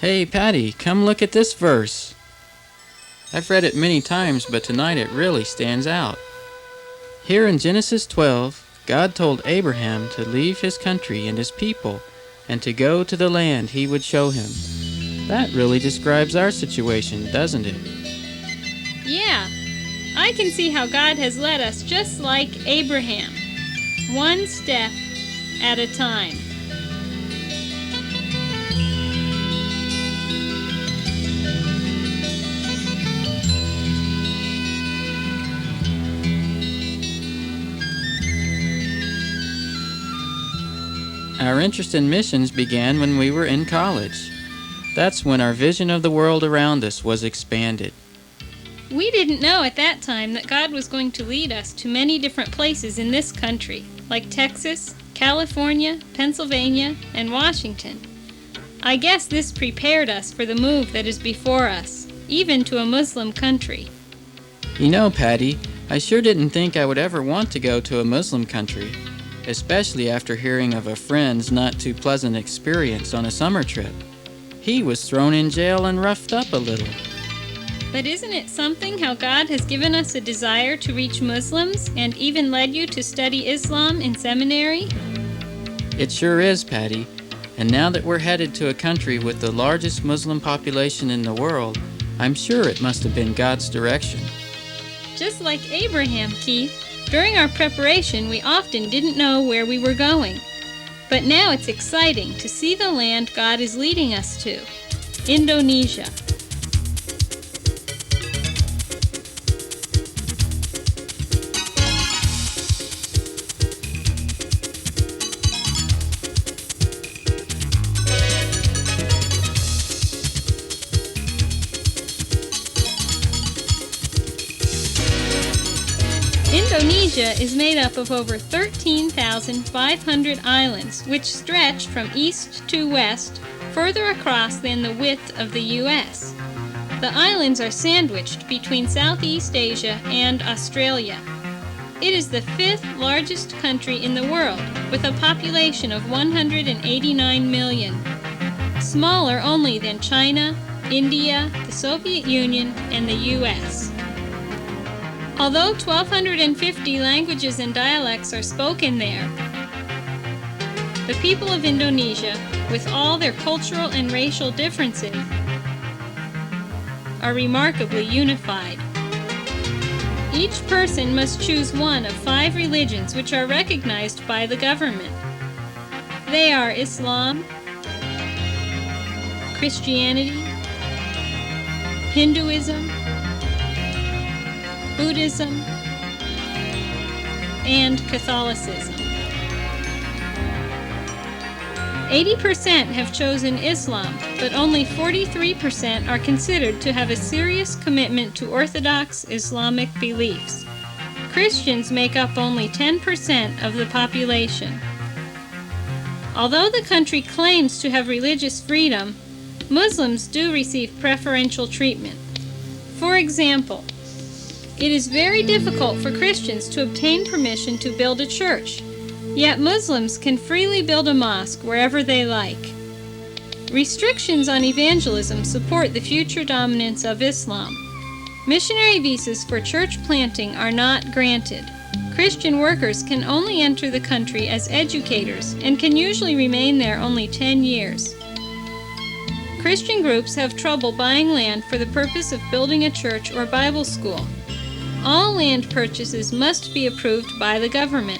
Hey, Patty, come look at this verse. I've read it many times, but tonight it really stands out. Here in Genesis 12, God told Abraham to leave his country and his people and to go to the land he would show him. That really describes our situation, doesn't it? Yeah, I can see how God has led us just like Abraham, one step at a time. Our interest in missions began when we were in college. That's when our vision of the world around us was expanded. We didn't know at that time that God was going to lead us to many different places in this country, like Texas, California, Pennsylvania, and Washington. I guess this prepared us for the move that is before us, even to a Muslim country. You know, Patty, I sure didn't think I would ever want to go to a Muslim country, especially after hearing of a friend's not too pleasant experience on a summer trip. He was thrown in jail and roughed up a little. But isn't it something how God has given us a desire to reach Muslims and even led you to study Islam in seminary? It sure is, Patty. And now that we're headed to a country with the largest Muslim population in the world, I'm sure it must have been God's direction. Just like Abraham, Keith, during our preparation we often didn't know where we were going. But now it's exciting to see the land God is leading us to, Indonesia. Indonesia is made up of over 13,500 islands, which stretch from east to west, further across than the width of the U.S. The islands are sandwiched between Southeast Asia and Australia. It is the fifth largest country in the world, with a population of 189 million, smaller only than China, India, the Soviet Union, and the U.S. Although 1,250 languages and dialects are spoken there, the people of Indonesia, with all their cultural and racial differences, are remarkably unified. Each person must choose one of 5 religions which are recognized by the government. They are Islam, Christianity, Hinduism, Buddhism, and Catholicism. 80% have chosen Islam, but only 43% are considered to have a serious commitment to Orthodox Islamic beliefs. Christians make up only 10% of the population. Although the country claims to have religious freedom, Muslims do receive preferential treatment. For example, it is very difficult for Christians to obtain permission to build a church, yet Muslims can freely build a mosque wherever they like. Restrictions on evangelism support the future dominance of Islam. Missionary visas for church planting are not granted. Christian workers can only enter the country as educators and can usually remain there only 10 years. Christian groups have trouble buying land for the purpose of building a church or Bible school. All land purchases must be approved by the government.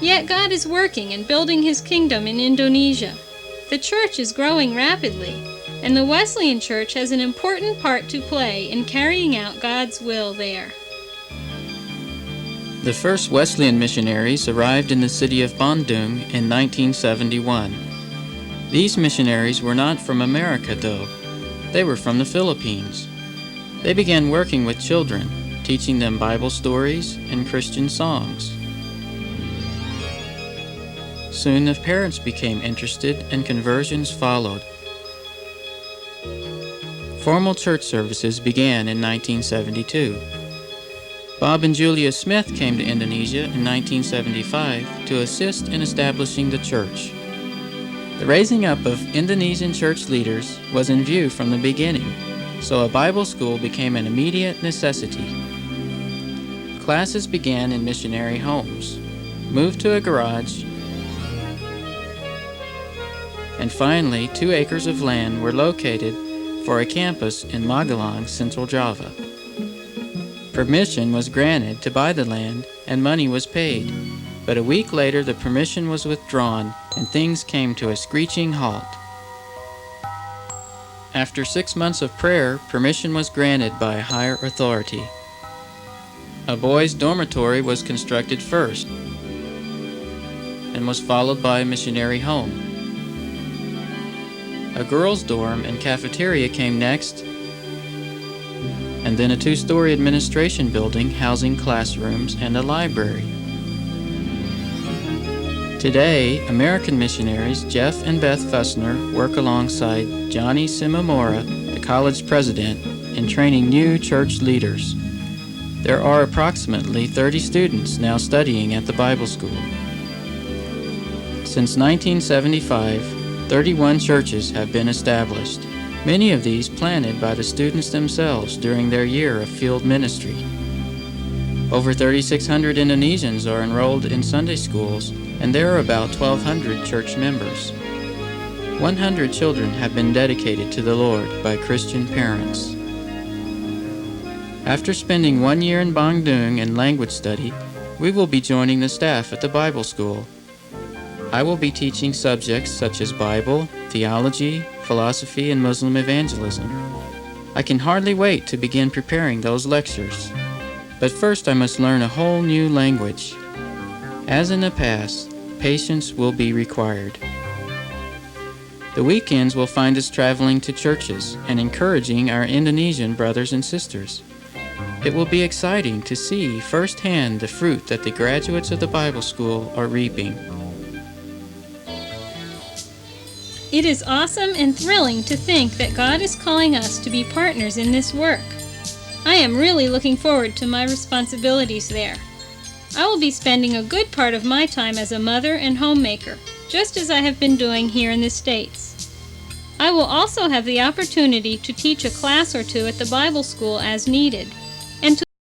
Yet God is working and building His kingdom in Indonesia. The church is growing rapidly, and the Wesleyan Church has an important part to play in carrying out God's will there. The first Wesleyan missionaries arrived in the city of Bandung in 1971. These missionaries were not from America, though. They were from the Philippines. They began working with children, teaching them Bible stories and Christian songs. Soon the parents became interested and conversions followed. Formal church services began in 1972. Bob and Julia Smith came to Indonesia in 1975 to assist in establishing the church. The raising up of Indonesian church leaders was in view from the beginning, so a Bible school became an immediate necessity. Classes began in missionary homes, moved to a garage, and finally 2 acres of land were located for a campus in Magelang, Central Java. Permission was granted to buy the land and money was paid, but a week later the permission was withdrawn and things came to a screeching halt. After 6 months of prayer, permission was granted by a higher authority. A boys' dormitory was constructed first and was followed by a missionary home. A girls' dorm and cafeteria came next, and then a 2-story administration building housing classrooms and a library. Today, American missionaries Jeff and Beth Fussner work alongside Johnny Simamora, the college president, in training new church leaders. There are approximately 30 students now studying at the Bible school. Since 1975, 31 churches have been established, many of these planted by the students themselves during their year of field ministry. Over 3,600 Indonesians are enrolled in Sunday schools, and there are about 1,200 church members. 100 children have been dedicated to the Lord by Christian parents. After spending 1 year in Bandung in language study, we will be joining the staff at the Bible school. I will be teaching subjects such as Bible, theology, philosophy, and Muslim evangelism. I can hardly wait to begin preparing those lectures. But first I must learn a whole new language. As in the past, patience will be required. The weekends will find us traveling to churches and encouraging our Indonesian brothers and sisters. It will be exciting to see firsthand the fruit that the graduates of the Bible school are reaping. It is awesome and thrilling to think that God is calling us to be partners in this work. I am really looking forward to my responsibilities there. I will be spending a good part of my time as a mother and homemaker, just as I have been doing here in the States. I will also have the opportunity to teach a class or two at the Bible school as needed.